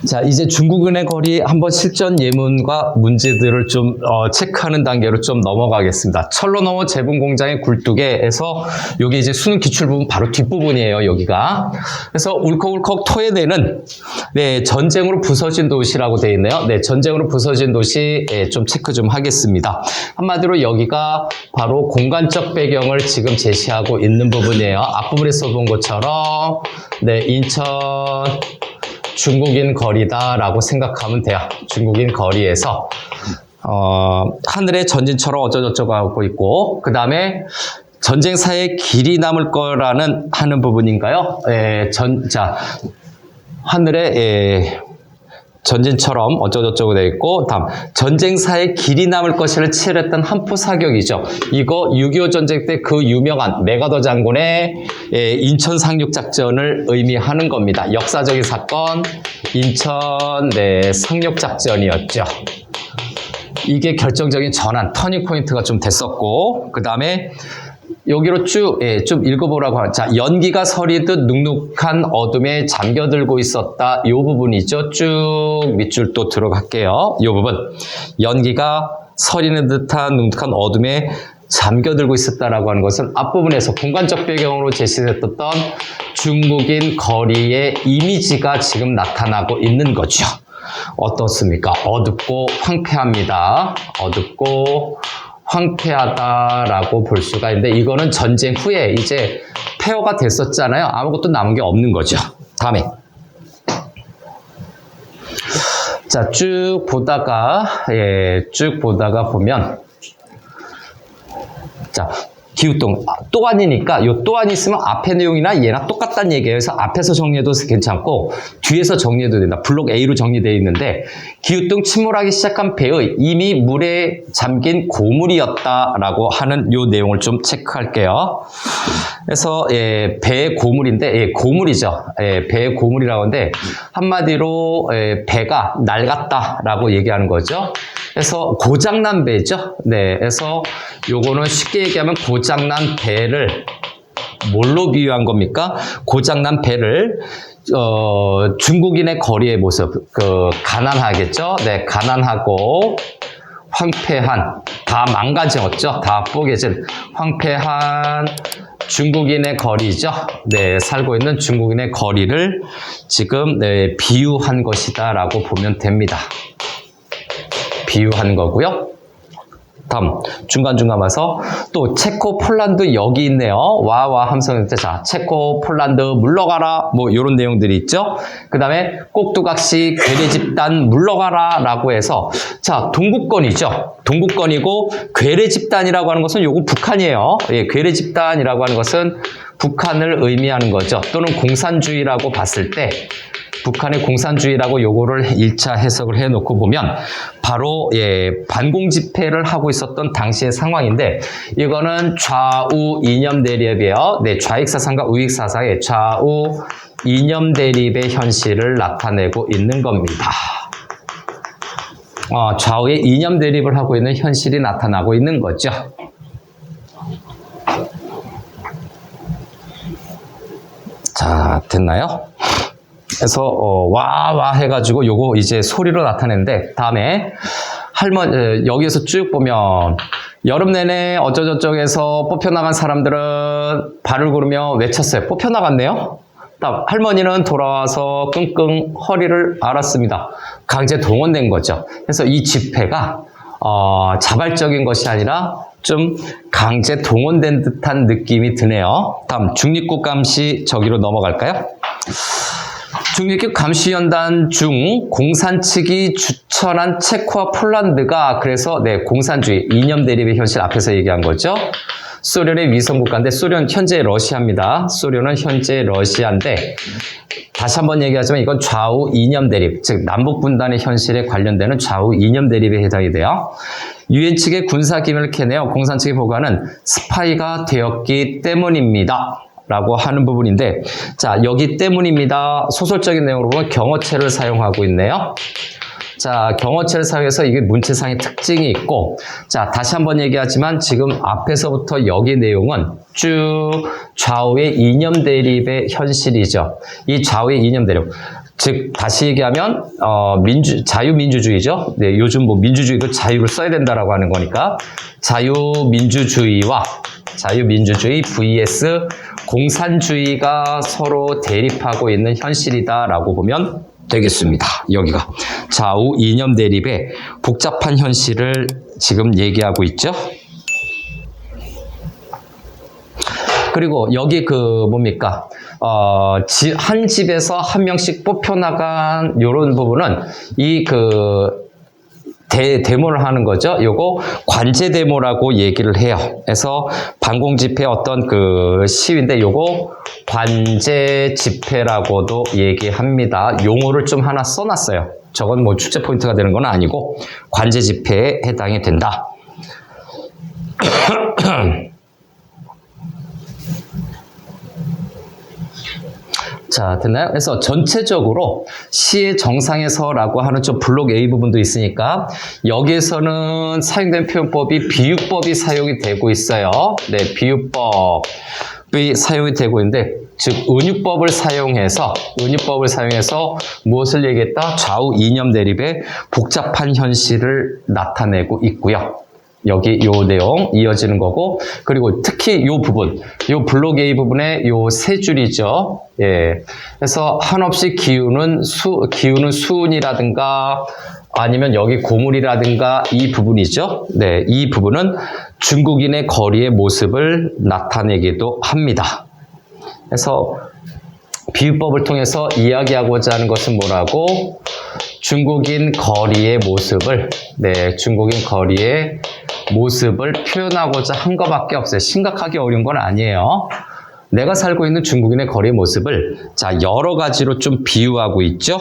자, 이제 중국은의 거리 한번 실전 예문과 문제들을 좀 체크하는 단계로 좀 넘어가겠습니다. 철로 넘어 제분 공장의 굴뚝에서 여기 이제 수능 기출 부분 바로 뒷부분이에요, 여기가. 그래서 울컥울컥 토해내는 전쟁으로 부서진 도시라고 되어 있네요. 네, 전쟁으로 부서진 도시 좀 체크 좀 하겠습니다. 한마디로 여기가 바로 공간적 배경을 지금 제시하고 있는 부분이에요. 앞부분에서 본 것처럼 인천 중국인 거리다라고 생각하면 돼요. 중국인 거리에서 하늘에 전진처럼 어쩌고저쩌고 하고 있고, 그 다음에 전쟁사에 길이 남을 거라는 하는 부분인가요? 자, 하늘에 전진처럼 어쩌고저쩌고 되어 있고, 다음 전쟁사에 길이 남을 것을 치열했던 한포 사격이죠. 이거 6.25 전쟁 때 그 유명한 메가더 장군의 인천 상륙 작전을 의미하는 겁니다. 역사적인 사건 인천 상륙 작전이었죠. 이게 결정적인 전환, 터닝 포인트가 좀 됐었고, 그 다음에 여기로 좀 읽어보라고 하죠. 자, 연기가 서리듯 눅눅한 어둠에 잠겨들고 있었다. 이 부분이죠. 쭉 밑줄 또 들어갈게요. 이 부분. 연기가 서리는 듯한 눅눅한 어둠에 잠겨들고 있었다라고 하는 것은 앞부분에서 공간적 배경으로 제시됐던 중국인 거리의 이미지가 지금 나타나고 있는 거죠. 어떻습니까? 어둡고 황폐합니다. 어둡고 황폐하다라고 볼 수가 있는데, 이거는 전쟁 후에 이제 폐허가 됐었잖아요. 아무것도 남은 게 없는 거죠. 다음에 자, 쭉 보다가 보면, 자, 기우동 또한이니까 요 또한 있으면 앞에 내용이나 얘랑 똑같다는 얘기예요. 그래서 앞에서 정리해도 괜찮고 뒤에서 정리해도 된다. 블록 A로 정리되어 있는데, 기우동 침몰하기 시작한 배의 이미 물에 잠긴 고물이었다라고 하는 요 내용을 좀 체크할게요. 그래서 배의 고물인데, 고물이죠. 배의 고물이라고 하는데, 한마디로 배가 낡았다라고 얘기하는 거죠. 그래서 고장난 배죠. 그래서 요거는 쉽게 얘기하면 고장난 배를 뭘로 비유한 겁니까? 고장난 배를 중국인의 거리의 모습, 가난하겠죠. 가난하고 황폐한, 다 망가졌죠. 다 뽀개진 황폐한 중국인의 거리죠. 살고 있는 중국인의 거리를 지금 비유한 것이다라고 보면 됩니다. 비유한 거고요. 다음 중간중간 와서 또 체코 폴란드 여기 있네요. 와와 함성인데, 자, 체코 폴란드 물러가라, 뭐 이런 내용들이 있죠. 그 다음에 꼭두각시 괴뢰 집단 물러가라 라고 해서, 자, 동구권이죠. 동구권이고 괴뢰 집단이라고 하는 것은 요거 북한이에요. 괴뢰 집단이라고 하는 것은 북한을 의미하는 거죠. 또는 공산주의라고 봤을 때 북한의 공산주의라고 요거를 1차 해석을 해놓고 보면 바로 반공 집회를 하고 있었던 당시의 상황인데, 이거는 좌우 이념 대립이에요. 좌익 사상과 우익 사상의 좌우 이념 대립의 현실을 나타내고 있는 겁니다. 좌우의 이념 대립을 하고 있는 현실이 나타나고 있는 거죠. 자, 됐나요? 그래서 와 해가지고 요거 이제 소리로 나타내는데, 다음에 여기에서 쭉 보면 여름 내내 어쩌저쩌에서 뽑혀나간 사람들은 발을 구르며 외쳤어요. 뽑혀나갔네요. 다음 할머니는 돌아와서 끙끙 허리를 앓았습니다. 강제 동원된 거죠. 그래서 이 집회가 자발적인 것이 아니라 좀 강제 동원된 듯한 느낌이 드네요. 다음 중립국 감시 저기로 넘어갈까요? 중립국 감시연단 중 공산 측이 추천한 체코와 폴란드가 그래서 공산주의 이념 대립의 현실 앞에서 얘기한 거죠. 소련의 위성국가인데, 소련 현재 러시아입니다. 소련은 현재 러시아인데, 다시 한번 얘기하지만 이건 좌우 이념 대립, 즉 남북 분단의 현실에 관련되는 좌우 이념 대립에 해당이 돼요. 유엔 측의 군사 기밀을 캐내어 공산 측의 보고하는 스파이가 되었기 때문입니다. 라고 하는 부분인데, 자, 여기 때문입니다. 소설적인 내용으로 보면 경어체를 사용하고 있네요. 자, 경어체를 사용해서 이게 문체상의 특징이 있고, 자, 다시 한번 얘기하지만 지금 앞에서부터 여기 내용은 쭉 좌우의 이념 대립의 현실이죠. 이 좌우의 이념 대립. 즉 다시 얘기하면 자유민주주의죠. 네, 요즘 뭐 민주주의도 자유를 써야 된다라고 하는 거니까 자유민주주의 vs 공산주의가 서로 대립하고 있는 현실이다라고 보면 되겠습니다. 여기가 좌우 이념 대립의 복잡한 현실을 지금 얘기하고 있죠. 그리고 여기 뭡니까? 한 집에서 한 명씩 뽑혀나간 요런 부분은 데모를 하는 거죠. 요거 관제 데모라고 얘기를 해요. 그래서 반공 집회 어떤 시위인데 요거 관제 집회라고도 얘기합니다. 용어를 좀 하나 써놨어요. 저건 뭐 출제 포인트가 되는 건 아니고 관제 집회에 해당이 된다. 자, 됐나요? 그래서 전체적으로 시의 정상에서라고 하는 좀 블록 A 부분도 있으니까 여기에서는 사용된 표현법이 비유법이 사용이 되고 있어요. 네, 비유법이 사용이 되고 있는데 즉 은유법을 사용해서 무엇을 얘기했다? 좌우 이념 대립의 복잡한 현실을 나타내고 있고요. 여기 요 내용 이어지는 거고, 그리고 특히 요 부분, 요 블록 A 부분의 요 세 줄이죠. 예. 그래서 한없이 기우는 수은이라든가 아니면 여기 고물이라든가 이 부분이죠. 네. 이 부분은 중국인의 거리의 모습을 나타내기도 합니다. 그래서 비유법을 통해서 이야기하고자 하는 것은 뭐라고? 중국인 거리의 모습을, 중국인 거리의 모습을 표현하고자 한 것밖에 없어요. 심각하게 어려운 건 아니에요. 내가 살고 있는 중국인의 거리의 모습을 여러 가지로 좀 비유하고 있죠.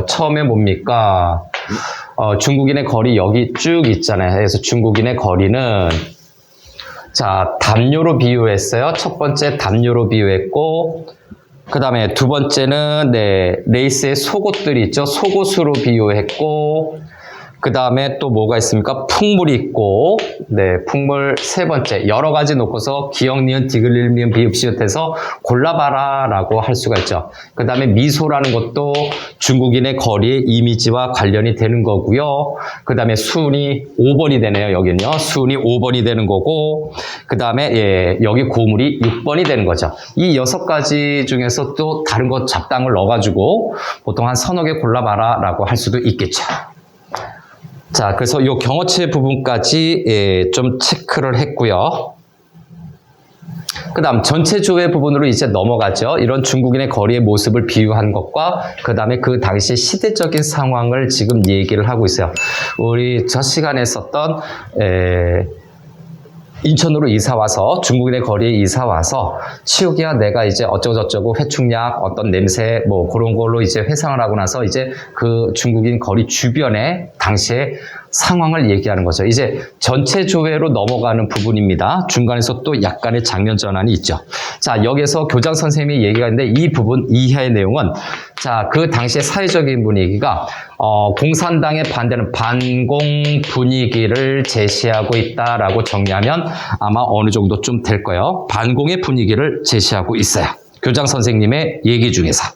처음에 뭡니까? 중국인의 거리 여기 쭉 있잖아요. 그래서 중국인의 거리는 담요로 비유했어요. 첫 번째 담요로 비유했고, 그 다음에 두 번째는 레이스의 속옷들이 있죠. 속옷으로 비유했고, 그 다음에 또 뭐가 있습니까? 풍물이 있고, 풍물 세 번째. 여러 가지 놓고서 기역, 니은, 디귿, 미음, 비읍, 시읒해서 골라봐라 라고 할 수가 있죠. 그 다음에 미소라는 것도 중국인의 거리의 이미지와 관련이 되는 거고요. 그 다음에 수은이 5번이 되네요. 여기는요. 수은이 5번이 되는 거고, 그 다음에 여기 고물이 6번이 되는 거죠. 이 6가지 중에서 또 다른 것 잡담을 넣어가지고 보통 한 서너 개 골라봐라 라고 할 수도 있겠죠. 자, 그래서 이 경어체 부분까지 좀 체크를 했고요. 그 다음 전체 조회 부분으로 이제 넘어가죠. 이런 중국인의 거리의 모습을 비유한 것과 그 다음에 그 당시 시대적인 상황을 지금 얘기를 하고 있어요. 우리 저 시간에 썼던 인천으로 이사 와서 중국인의 거리에 이사 와서 치우기야 내가 이제 어쩌고저쩌고 회충약 어떤 냄새 뭐 그런 걸로 이제 회상을 하고 나서 이제 그 중국인 거리 주변에 당시에 상황을 얘기하는 거죠. 이제 전체 조회로 넘어가는 부분입니다. 중간에서 또 약간의 장면 전환이 있죠. 자, 여기서 교장 선생님이 얘기가 있는데 이 부분 이하의 내용은 자, 그 당시의 사회적인 분위기가 공산당에 반대하는 반공 분위기를 제시하고 있다라고 정리하면 아마 어느 정도 좀 될 거예요. 반공의 분위기를 제시하고 있어요. 교장 선생님의 얘기 중에서.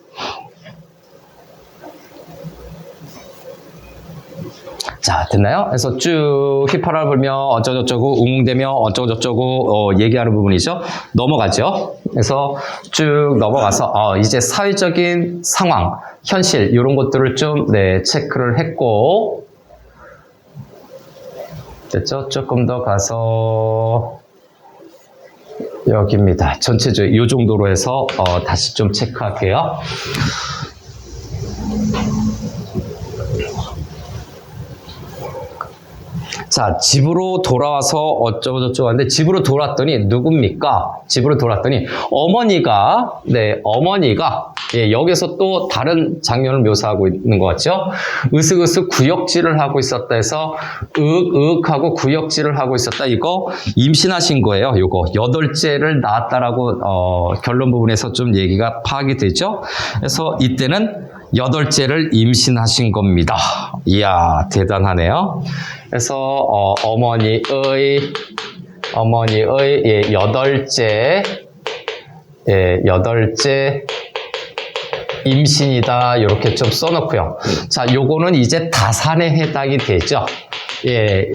자, 됐나요? 그래서 쭉 휘파람을 불며 어쩌고저쩌고 웅웅대며 어쩌고저쩌고 얘기하는 부분이죠. 넘어가죠. 그래서 쭉 넘어가서 이제 사회적인 상황, 현실 이런 것들을 좀 체크를 했고 됐죠? 조금 더 가서 여기입니다. 전체적으로 이 정도로 해서 다시 좀 체크할게요. 자, 집으로 돌아와서 어쩌고저쩌고 하는데 집으로 돌아왔더니 누굽니까? 집으로 돌아왔더니 어머니가 여기서 또 다른 장면을 묘사하고 있는 것 같죠? 으슥으슥 구역질을 하고 있었다 해서 으윽하고 구역질을 하고 있었다. 이거 임신하신 거예요. 요거 8째를 낳았다라고 결론 부분에서 좀 얘기가 파악이 되죠? 그래서 이때는 8째를 임신하신 겁니다. 이야, 대단하네요. 그래서 어머니의 8째 임신이다 이렇게 좀 써놓고요. 자, 요거는 이제 다산에 해당이 되죠. 예,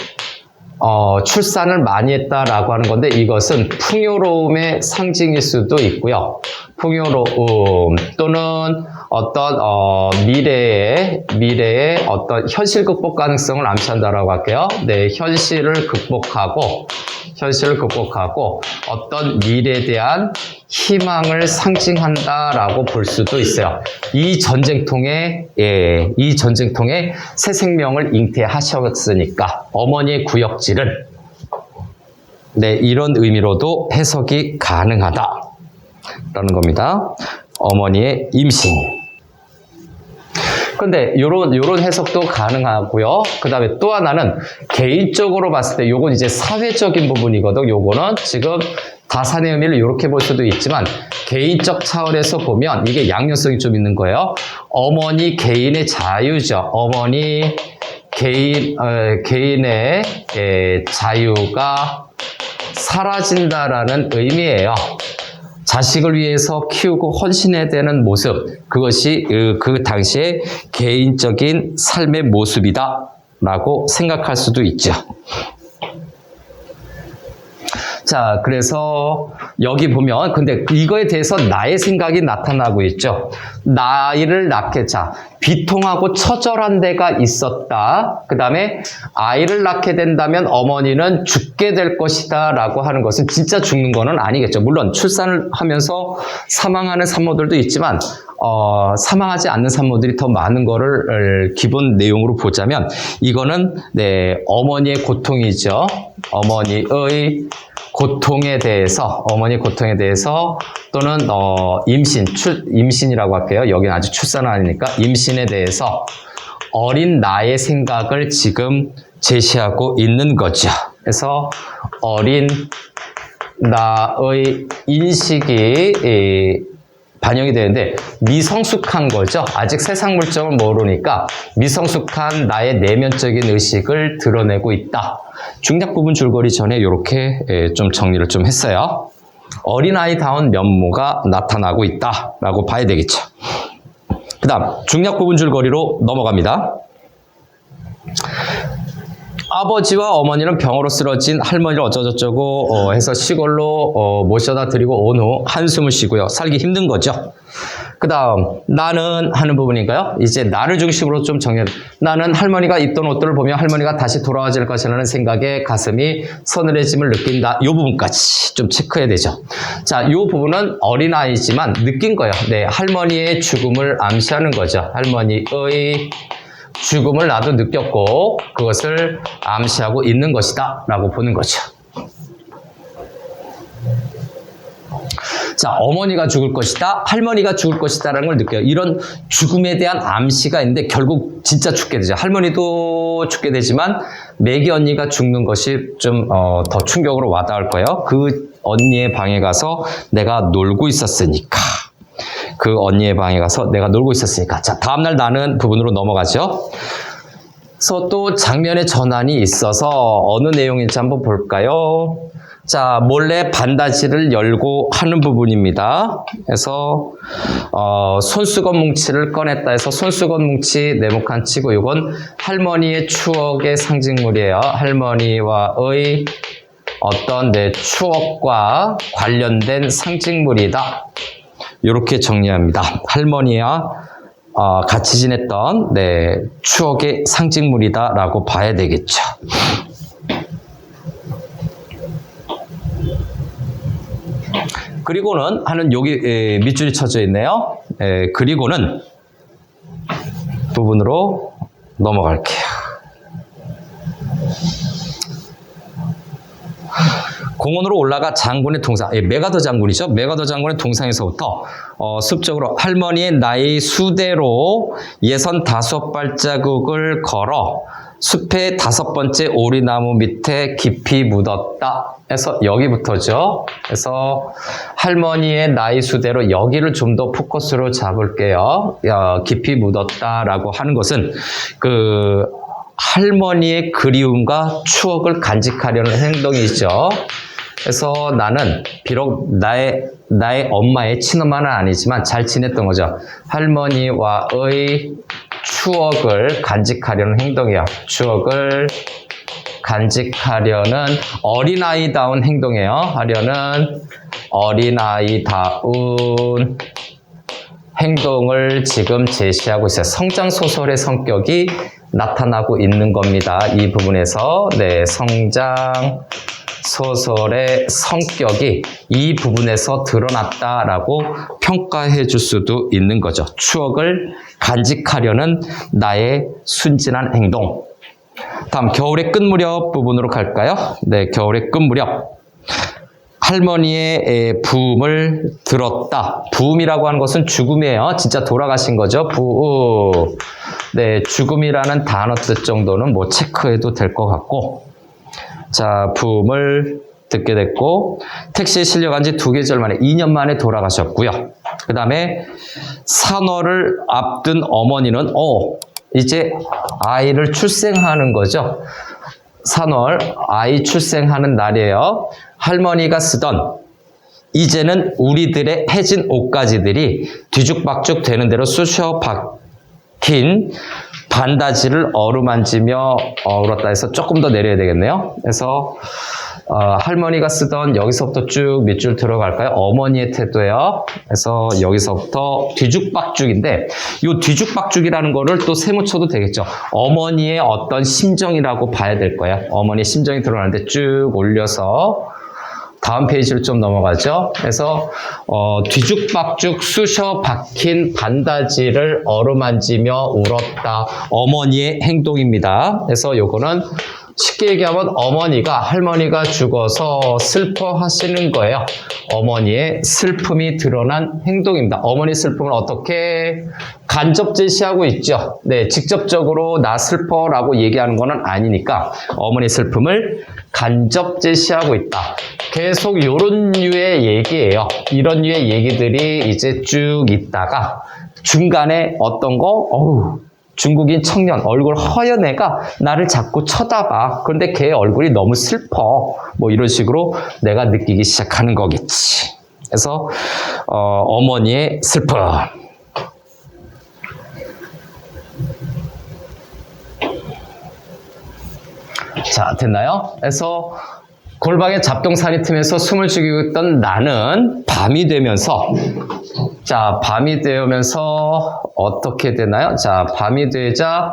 출산을 많이 했다라고 하는 건데 이것은 풍요로움의 상징일 수도 있고요. 풍요로움 또는 어떤 미래의 어떤 현실 극복 가능성을 암시한다라고 할게요. 네, 현실을 극복하고 어떤 미래에 대한 희망을 상징한다라고 볼 수도 있어요. 이 전쟁통에 새 생명을 잉태하셨으니까 어머니의 구역질은 네, 이런 의미로도 해석이 가능하다라는 겁니다. 어머니의 임신. 근데 요런 해석도 가능하고요. 그 다음에 또 하나는 개인적으로 봤을 때 요건 이제 사회적인 부분이거든. 요거는 지금 다산의 의미를 이렇게 볼 수도 있지만 개인적 차원에서 보면 이게 양면성이 좀 있는 거예요. 어머니 개인의 자유죠. 어머니 개인의 자유가 사라진다라는 의미예요. 자식을 위해서 키우고 헌신해야 되는 모습, 그것이 그 당시의 개인적인 삶의 모습이다라고 생각할 수도 있죠. 자, 그래서 여기 보면 근데 이거에 대해서 나의 생각이 나타나고 있죠. 나이를 낳게 자 비통하고 처절한 데가 있었다. 그 다음에 아이를 낳게 된다면 어머니는 죽게 될 것이다 라고 하는 것은 진짜 죽는 거는 아니겠죠. 물론 출산을 하면서 사망하는 산모들도 있지만 사망하지 않는 산모들이 더 많은 거를 기본 내용으로 보자면 이거는 네, 어머니의 고통이죠. 어머니의 고통에 대해서 또는 임신이라고 할게요. 여기는 아직 출산은 아니니까 임신에 대해서 어린 나의 생각을 지금 제시하고 있는 거죠. 그래서 어린 나의 인식이 반영이 되는데 미성숙한 거죠. 아직 세상 물정을 모르니까 미성숙한 나의 내면적인 의식을 드러내고 있다. 중략 부분 줄거리 전에 이렇게 좀 정리를 좀 했어요. 어린아이다운 면모가 나타나고 있다라고 봐야 되겠죠. 그 다음 중략 부분 줄거리로 넘어갑니다. 아버지와 어머니는 병으로 쓰러진 할머니를 어쩌고저쩌고 해서 시골로 모셔다 드리고 온 후 한숨을 쉬고요. 살기 힘든 거죠. 그 다음 나는 하는 부분인가요? 이제 나를 중심으로 좀 정리해. 나는 할머니가 입던 옷들을 보며 할머니가 다시 돌아와줄 것이라는 생각에 가슴이 서늘해짐을 느낀다. 이 부분까지 좀 체크해야 되죠. 자, 이 부분은 어린아이지만 느낀 거예요. 네, 할머니의 죽음을 암시하는 거죠. 할머니의 죽음을 나도 느꼈고 그것을 암시하고 있는 것이다 라고 보는 거죠. 자, 어머니가 죽을 것이다, 할머니가 죽을 것이다 라는 걸 느껴요. 이런 죽음에 대한 암시가 있는데 결국 진짜 죽게 되죠. 할머니도 죽게 되지만 매기 언니가 죽는 것이 좀 더 충격으로 와닿을 거예요. 그 언니의 방에 가서 내가 놀고 있었으니까. 자, 다음날 나는 부분으로 넘어가죠. 그래서 또 장면의 전환이 있어서 어느 내용인지 한번 볼까요? 자, 몰래 반다지를 열고 하는 부분입니다. 그래서 손수건 뭉치를 꺼냈다 해서 손수건 뭉치 네모칸 치고 이건 할머니의 추억의 상징물이에요. 할머니와의 어떤 내 추억과 관련된 상징물이다. 이렇게 정리합니다. 할머니와 같이 지냈던 네, 추억의 상징물이다라고 봐야 되겠죠. 그리고는 하는 여기 밑줄이 쳐져 있네요. 그리고는 부분으로 넘어갈게요. 공원으로 올라가 장군의 동상, 메가더 장군이죠. 메가더 장군의 동상에서부터 습적으로 할머니의 나이 수대로 예선 5발자국을 걸어 숲의 5번째 오리나무 밑에 깊이 묻었다 해서 여기부터죠. 그래서 할머니의 나이 수대로 여기를 좀 더 포커스로 잡을게요. 깊이 묻었다라고 하는 것은 그 할머니의 그리움과 추억을 간직하려는 행동이죠. 그래서 나는 비록 나의 엄마의 친엄마는 아니지만 잘 지냈던 거죠. 할머니와의 추억을 간직하려는 행동이에요. 추억을 간직하려는 어린아이다운 행동이에요. 하려는 어린아이다운 행동을 지금 제시하고 있어요. 성장소설의 성격이 나타나고 있는 겁니다. 이 부분에서 성장소설의 성격이 이 부분에서 드러났다라고 평가해 줄 수도 있는 거죠. 추억을 간직하려는 나의 순진한 행동. 다음 겨울의 끝 무렵 부분으로 갈까요? 겨울의 끝 무렵. 할머니의 부음을 들었다. 부음이라고 하는 것은 죽음이에요. 진짜 돌아가신 거죠. 부음. 죽음이라는 단어 뜻 정도는 뭐 체크해도 될 것 같고. 자, 부음을 듣게 됐고, 택시에 실려간 지 2계절 만에, 2년 만에 돌아가셨고요. 그 다음에 산월을 앞둔 어머니는, 이제 아이를 출생하는 거죠. 산월, 아이 출생하는 날이에요. 할머니가 쓰던 이제는 우리들의 해진 옷가지들이 뒤죽박죽 되는 대로 쑤셔 박힌 반다지를 어루만지며 울었다 해서 조금 더 내려야 되겠네요. 그래서 할머니가 쓰던 여기서부터 쭉 밑줄 들어갈까요? 어머니의 태도예요. 그래서 여기서부터 뒤죽박죽인데 이 뒤죽박죽이라는 거를 또 세무쳐도 되겠죠. 어머니의 어떤 심정이라고 봐야 될 거예요. 어머니의 심정이 드러나는데 쭉 올려서 다음 페이지로 좀 넘어가죠. 그래서 뒤죽박죽 쑤셔 박힌 반다지를 어루만지며 울었다. 어머니의 행동입니다. 그래서 요거는 쉽게 얘기하면 어머니가 할머니가 죽어서 슬퍼하시는 거예요. 어머니의 슬픔이 드러난 행동입니다. 어머니 슬픔을 어떻게 간접 제시하고 있죠. 직접적으로 나 슬퍼라고 얘기하는 거는 아니니까 어머니 슬픔을 간접 제시하고 있다. 계속 이런 류의 얘기예요. 이런 류의 얘기들이 이제 쭉 있다가 중간에 어떤 거, 중국인 청년 얼굴 허연 애가 나를 자꾸 쳐다봐. 그런데 걔 얼굴이 너무 슬퍼. 뭐 이런 식으로 내가 느끼기 시작하는 거겠지. 그래서 어머니의 슬픔. 자, 됐나요? 그래서 골방에 잡동사니 틈에서 숨을 죽이고 있던 나는 밤이 되면서 밤이 되면서 어떻게 되나요? 자, 밤이 되자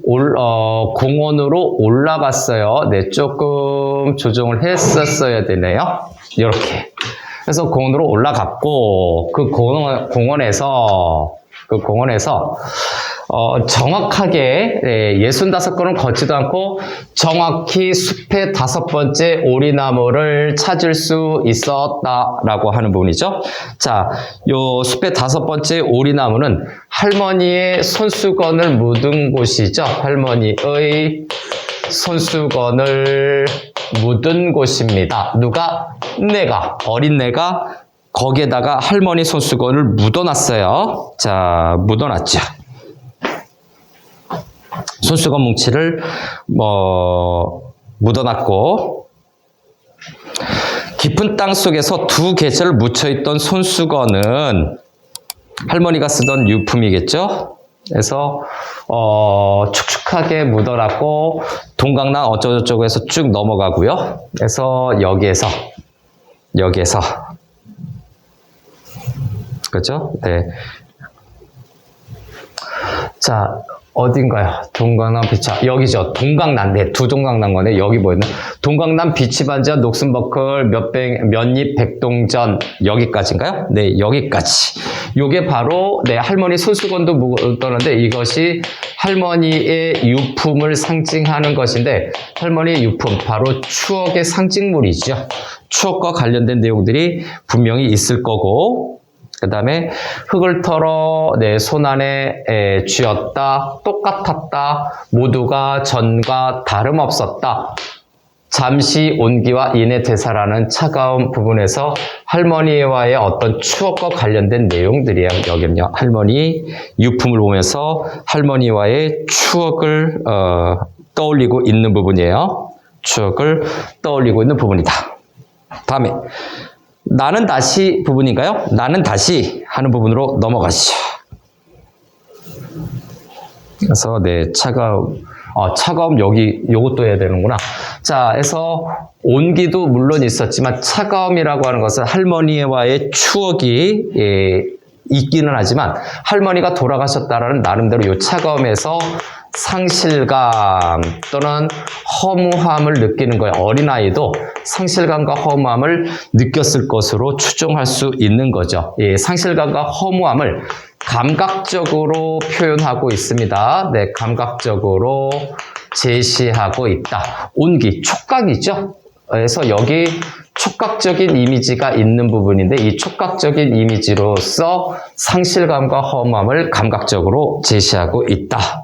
공원으로 올라갔어요. 조금 조정을 했었어야 되네요. 이렇게. 그래서 공원으로 올라갔고 그 공원에서 정확하게 65걸음 걷지도 않고 정확히 숲의 5번째 오리나무를 찾을 수 있었다라고 하는 부분이죠. 자, 요 숲의 5번째 오리나무는 할머니의 손수건을 묻은 곳이죠. 할머니의 손수건을 묻은 곳입니다. 누가? 어린 내가 거기에다가 할머니 손수건을 묻어놨어요. 자, 묻어놨죠. 손수건 뭉치를 묻어놨고 깊은 땅 속에서 2계절 묻혀있던 손수건은 할머니가 쓰던 유품이겠죠. 그래서 축축하게 묻어놨고 동강남 어쩌고저쩌고 해서 쭉 넘어가고요. 그래서 여기에서 그렇죠? 자, 어딘가요? 동강남 비치. 여기죠. 동강남. 두 동강남 거네. 여기 보이는 동강남 비치반지와 녹슨버클 몇잎 백동전 여기까지인가요? 여기까지. 요게 바로 할머니 손수건도 묻었는데 이것이 할머니의 유품을 상징하는 것인데 할머니의 유품 바로 추억의 상징물이죠. 추억과 관련된 내용들이 분명히 있을 거고 그 다음에 흙을 털어 내 손안에 쥐었다. 똑같았다. 모두가 전과 다름없었다. 잠시 온기와 인의 대사라는 차가운 부분에서 할머니와의 어떤 추억과 관련된 내용들이에요. 여기는요. 할머니 유품을 보면서 할머니와의 추억을 떠올리고 있는 부분이에요. 추억을 떠올리고 있는 부분이다. 다음에 나는 다시 부분인가요? 나는 다시 하는 부분으로 넘어가시죠. 그래서 네, 차가움 여기 요것도 해야 되는구나. 자, 그래서 온기도 물론 있었지만 차가움이라고 하는 것은 할머니와의 추억이 있기는 하지만 할머니가 돌아가셨다라는 나름대로 이 차가움에서 상실감 또는 허무함을 느끼는 거예요. 어린아이도 상실감과 허무함을 느꼈을 것으로 추정할 수 있는 거죠. 예, 상실감과 허무함을 감각적으로 표현하고 있습니다. 네, 감각적으로 제시하고 있다. 온기, 촉각이죠. 그래서 여기 촉각적인 이미지가 있는 부분인데 이 촉각적인 이미지로서 상실감과 허무함을 감각적으로 제시하고 있다.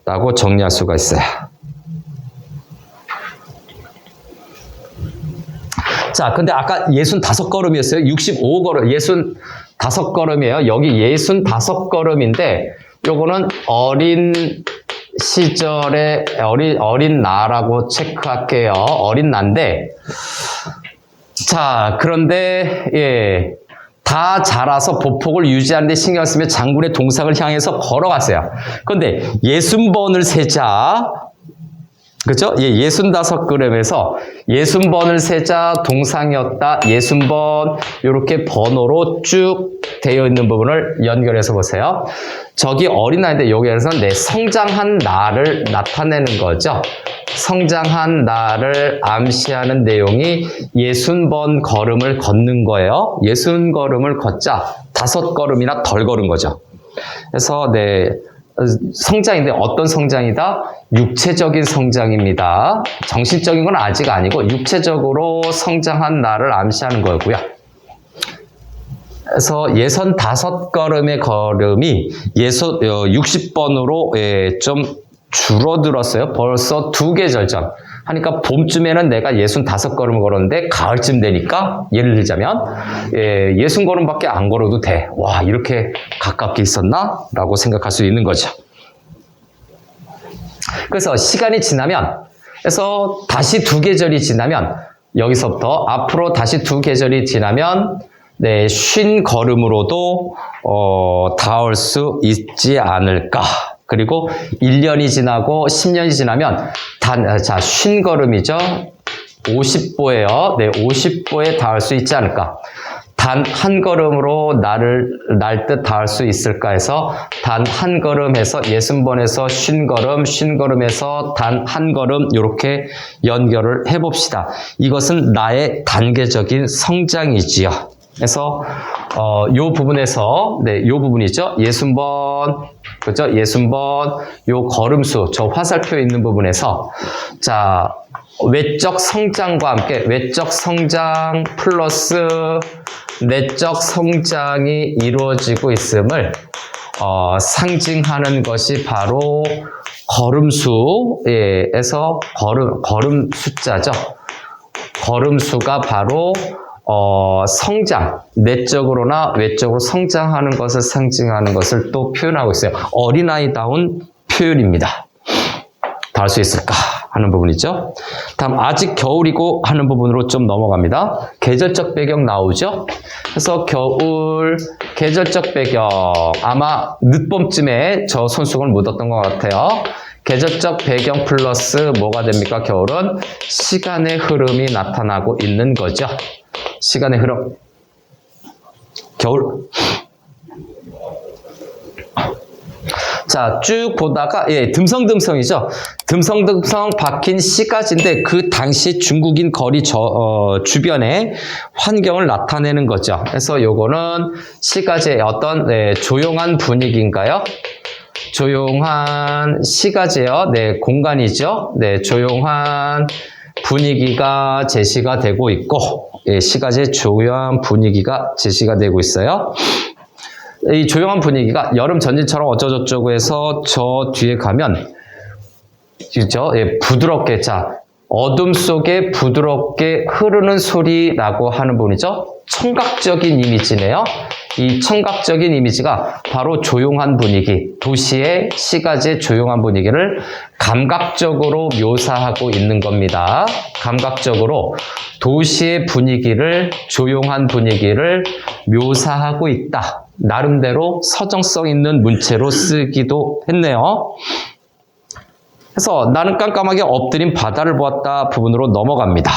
라고 정리할 수가 있어요. 자, 근데 아까 65걸음이었어요. 65걸음, 65걸음이에요. 여기 65걸음인데 요거는 어린 시절에 어린 나라고 체크할게요. 어린 나인데 자, 그런데 예. 다 자라서 보폭을 유지하는 데 신경을 쓰며 장군의 동상을 향해서 걸어갔어요. 그런데 60번을 세자, 그죠? 예, 65걸음에서 60번을 세자 동상이었다. 60번 이렇게 번호로 쭉 되어 있는 부분을 연결해서 보세요. 저기 어린아이인데 여기에서는 내 성장한 나를 나타내는 거죠. 성장한 나를 암시하는 내용이 60번 걸음을 걷는 거예요. 60걸음을 걷자 5걸음이나 덜 걸은 거죠. 그래서 네, 성장인데 어떤 성장이다? 육체적인 성장입니다. 정신적인 건 아직 아니고 육체적으로 성장한 나를 암시하는 거고요. 그래서 65걸음의 걸음이 60번으로 좀 줄어들었어요. 벌써 2계절 전. 하니까 봄쯤에는 내가 65걸음을 걸었는데 가을쯤 되니까 예를 들자면 60걸음밖에 안 걸어도 돼. 와, 이렇게 가깝게 있었나? 라고 생각할 수 있는 거죠. 그래서 시간이 지나면 그래서 다시 2계절이 지나면 여기서부터 앞으로 다시 2계절이 지나면 네, 50걸음으로도 닿을 수 있지 않을까. 그리고 1년이 지나고 10년이 지나면 자, 50걸음이죠. 50보예요. 네, 50보에 닿을 수 있지 않을까. 단 한 걸음으로 날 듯 닿을 수 있을까 해서 단 한 걸음 해서 60번에서 50걸음, 50걸음에서 단 한 걸음 이렇게 연결을 해봅시다. 이것은 나의 단계적인 성장이지요. 그래서 요 부분에서 요 부분이죠. 60번 그죠? 60번 요 걸음수 저 화살표 있는 부분에서 자 외적 성장과 함께 외적 성장 플러스 내적 성장이 이루어지고 있음을 상징하는 것이 바로 걸음수에서 걸음 숫자죠. 걸음수가 바로 성장, 내적으로나 외적으로 성장하는 것을 상징하는 것을 또 표현하고 있어요. 어린아이다운 표현입니다. 다 할 수 있을까 하는 부분이죠. 다음 아직 겨울이고 하는 부분으로 좀 넘어갑니다. 계절적 배경 나오죠. 그래서 겨울 계절적 배경 아마 늦봄쯤에 저 손수건을 묻었던 것 같아요. 계절적 배경 플러스 뭐가 됩니까? 겨울은 시간의 흐름이 나타나고 있는 거죠. 시간의 흐름. 겨울. 자, 쭉 보다가 듬성듬성이죠. 듬성듬성 박힌 시가지인데 그 당시 중국인 거리 주변의 환경을 나타내는 거죠. 그래서 요거는 시가지의 어떤 조용한 분위기인가요? 조용한 시가지요. 네, 공간이죠. 네, 조용한 분위기가 제시가 되고 있고 시가지의 조용한 분위기가 제시가 되고 있어요. 이 조용한 분위기가 여름 전진처럼 어쩌저쩌고 해서 저 뒤에 가면 그죠? 부드럽게 자 어둠 속에 부드럽게 흐르는 소리라고 하는 부분이죠. 청각적인 이미지네요. 이 청각적인 이미지가 바로 조용한 분위기, 도시의 시가지의 조용한 분위기를 감각적으로 묘사하고 있는 겁니다. 감각적으로 도시의 분위기를, 조용한 분위기를 묘사하고 있다. 나름대로 서정성 있는 문체로 쓰기도 했네요. 그래서 나는 깜깜하게 엎드린 바다를 보았다 부분으로 넘어갑니다.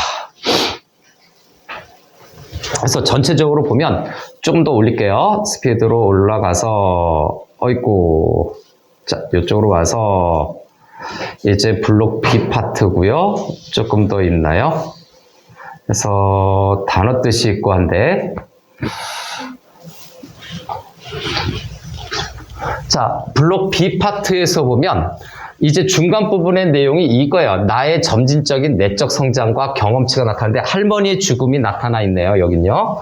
그래서 전체적으로 보면 조금 더 올릴게요. 스피드로 올라가서 어이구, 자 이쪽으로 와서 이제 블록 B 파트고요. 조금 더 있나요? 그래서 단어 뜻이 있고 한데, 자 블록 B 파트에서 보면 이제 중간 부분의 내용이 이거예요. 나의 점진적인 내적 성장과 경험치가 나타나는데 할머니의 죽음이 나타나 있네요. 여긴요.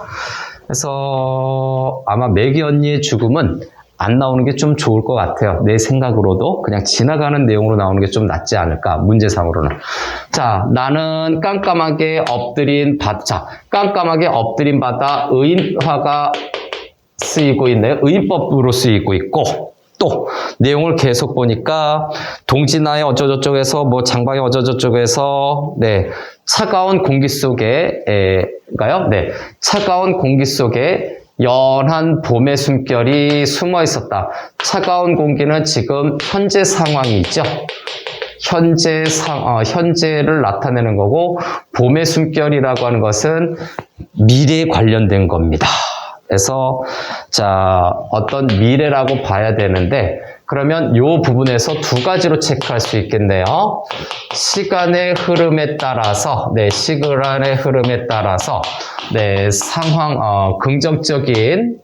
그래서 아마 매기 언니의 죽음은 안 나오는 게 좀 좋을 것 같아요. 내 생각으로도 그냥 지나가는 내용으로 나오는 게 좀 낫지 않을까, 문제상으로는. 자, 나는 깜깜하게 엎드린 바다. 자, 깜깜하게 엎드린 바다, 의인화가 쓰이고 있네요. 의인법으로 쓰이고 있고, 또 내용을 계속 보니까 동진아의 어쩌저쩌고에서 뭐 장방의 어쩌저쩌고에서 네, 차가운 공기 속에가요. 네, 차가운 공기 속에 연한 봄의 숨결이 숨어 있었다. 차가운 공기는 지금 현재 상황이죠. 현재를 나타내는 거고, 봄의 숨결이라고 하는 것은 미래에 관련된 겁니다. 그래서 자, 어떤 미래라고 봐야 되는데, 그러면 이 부분에서 두 가지로 체크할 수 있겠네요. 시간의 흐름에 따라서, 네, 시간의 흐름에 따라서, 네, 상황, 긍정적인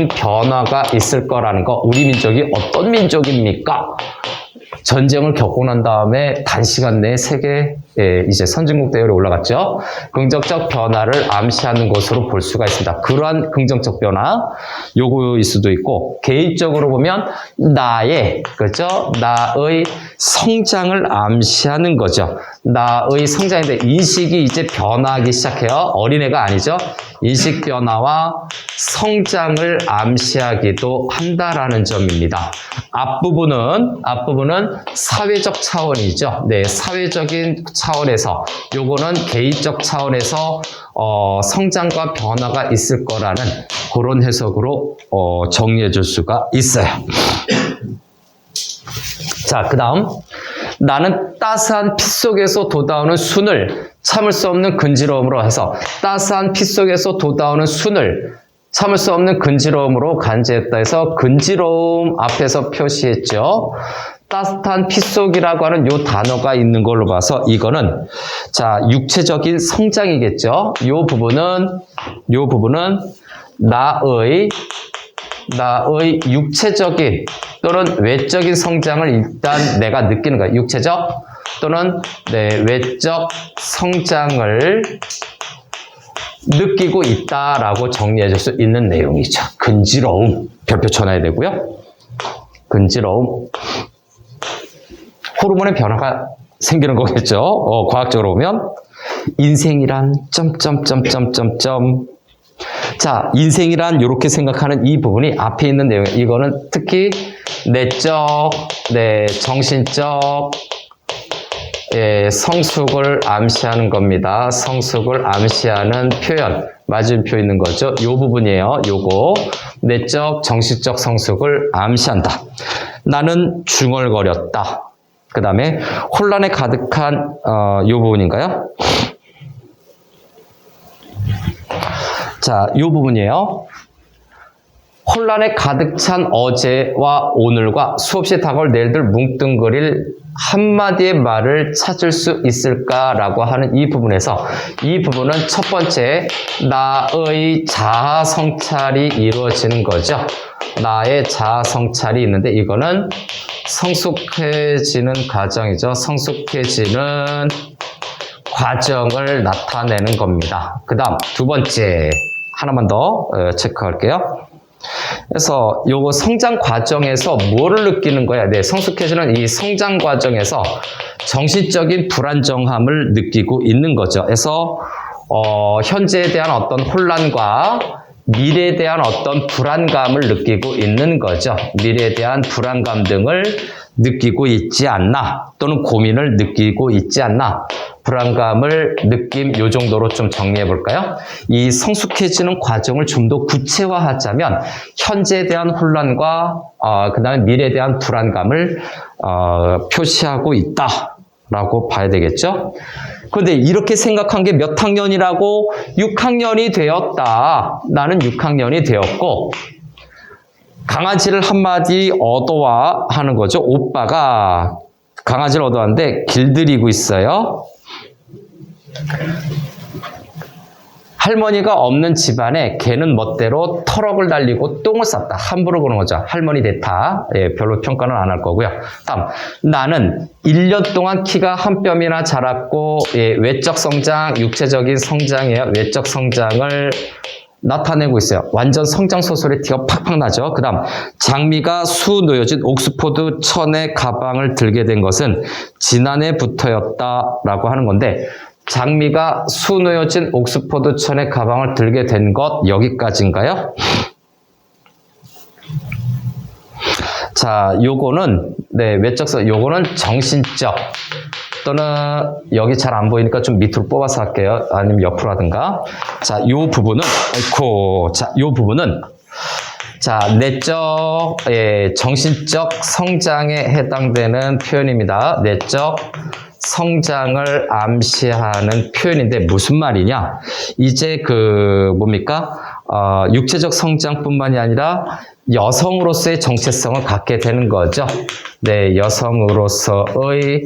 변화가 있을 거라는 거. 우리 민족이 어떤 민족입니까? 전쟁을 겪고 난 다음에 단시간 내에 세계 이제 선진국 대열에 올라갔죠. 긍정적 변화를 암시하는 것으로 볼 수가 있습니다. 그러한 긍정적 변화, 요거일 수도 있고, 개인적으로 보면 나의 성장을 암시하는 거죠. 나의 성장인데 인식이 이제 변화하기 시작해요. 어린애가 아니죠. 인식 변화와 성장을 암시하기도 한다라는 점입니다. 앞부분은 사회적 차원이죠. 네, 사회적인 차원에서, 요거는 개인적 차원에서 성장과 변화가 있을 거라는 그런 해석으로 정리해 줄 수가 있어요. 자, 그 다음, 나는 따스한 피 속에서 돋아오는 순을 참을 수 없는 근지러움으로 해서, 따스한 피 속에서 돋아오는 순을 참을 수 없는 근지러움으로 간지했다 해서 근지러움 앞에서 표시했죠. 따뜻한 피 속이라고 하는 요 단어가 있는 걸로 봐서 이거는 자, 육체적인 성장이겠죠. 요 부분은 나의 육체적인 또는 외적인 성장을 일단 내가 느끼는 거예요. 육체적 또는 외적 성장을 느끼고 있다라고 정리해 줄 수 있는 내용이죠. 근지러움. 별표 쳐놔야 되고요. 근지러움. 호르몬의 변화가 생기는 거겠죠. 과학적으로 보면. 인생이란 점점점점점점. 자, 인생이란 이렇게 생각하는 이 부분이 앞에 있는 내용. 이거는 특히 내적, 정신적, 성숙을 암시하는 겁니다. 성숙을 암시하는 표현, 맞은표 있는 거죠. 이 부분이에요. 요거 내적, 정신적 성숙을 암시한다. 나는 중얼거렸다. 그 다음에 혼란에 가득한 이 부분인가요? 자, 이 부분이에요. 혼란에 가득 찬 어제와 오늘과 수없이 다가올 내일들 뭉뚱그릴 한마디의 말을 찾을 수 있을까라고 하는 이 부분에서, 이 부분은 첫 번째 나의 자아 성찰이 이루어지는 거죠. 나의 자아 성찰이 있는데 이거는 성숙해지는 과정이죠. 성숙해지는 과정을 나타내는 겁니다. 그 다음 두 번째 하나만 더 체크할게요. 그래서 요거 성장 과정에서 뭐를 느끼는 거야? 네, 성숙해지는 이 성장 과정에서 정신적인 불안정함을 느끼고 있는 거죠. 그래서 현재에 대한 어떤 혼란과 미래에 대한 어떤 불안감을 느끼고 있는 거죠. 미래에 대한 불안감 등을 느끼고 있지 않나, 또는 고민을 느끼고 있지 않나, 불안감을 느낌, 요 정도로 좀 정리해 볼까요? 이 성숙해지는 과정을 좀 더 구체화하자면 현재에 대한 혼란과 그 다음에 미래에 대한 불안감을 표시하고 있다라고 봐야 되겠죠? 그런데 이렇게 생각한 게 몇 학년이라고? 6학년이 되었다. 나는 6학년이 되었고, 강아지를 한 마디 얻어와 하는 거죠. 오빠가 강아지를 얻어왔는데 길들이고 있어요. 할머니가 없는 집안에 개는 멋대로 터럭을 달리고 똥을 쌌다. 함부로 그런 거죠. 할머니 대타. 예, 별로 평가는 안 할 거고요. 다음, 나는 1년 동안 키가 한 뼘이나 자랐고, 예, 외적 성장, 육체적인 성장이에요. 외적 성장을 나타내고 있어요. 완전 성장 소설의 티가 팍팍 나죠. 그 다음, 장미가 수놓여진 옥스포드 천의 가방을 들게 된 것은 지난해부터였다라고 하는 건데, 장미가 수놓여진 옥스포드 천의 가방을 들게 된 것, 여기까지인가요? 자, 요거는, 네, 외적성, 요거는 정신적, 또는 여기 잘 안 보이니까 좀 밑으로 뽑아서 할게요. 아니면 옆으로 하든가. 자, 요 부분은, 요 부분은, 자, 내적, 예, 정신적 성장에 해당되는 표현입니다. 내적 성장을 암시하는 표현인데 무슨 말이냐? 이제 뭡니까? 육체적 성장뿐만이 아니라 여성으로서의 정체성을 갖게 되는 거죠. 네, 여성으로서의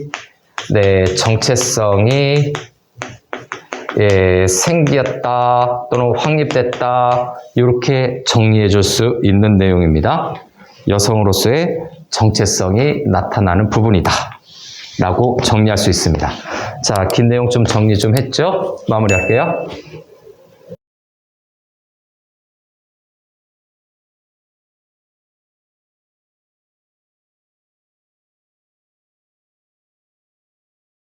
네, 정체성이 예, 생겼다 또는 확립됐다 이렇게 정리해 줄 수 있는 내용입니다. 여성으로서의 정체성이 나타나는 부분이다 라고 정리할 수 있습니다. 자, 긴 내용 좀 정리 좀 했죠? 마무리할게요.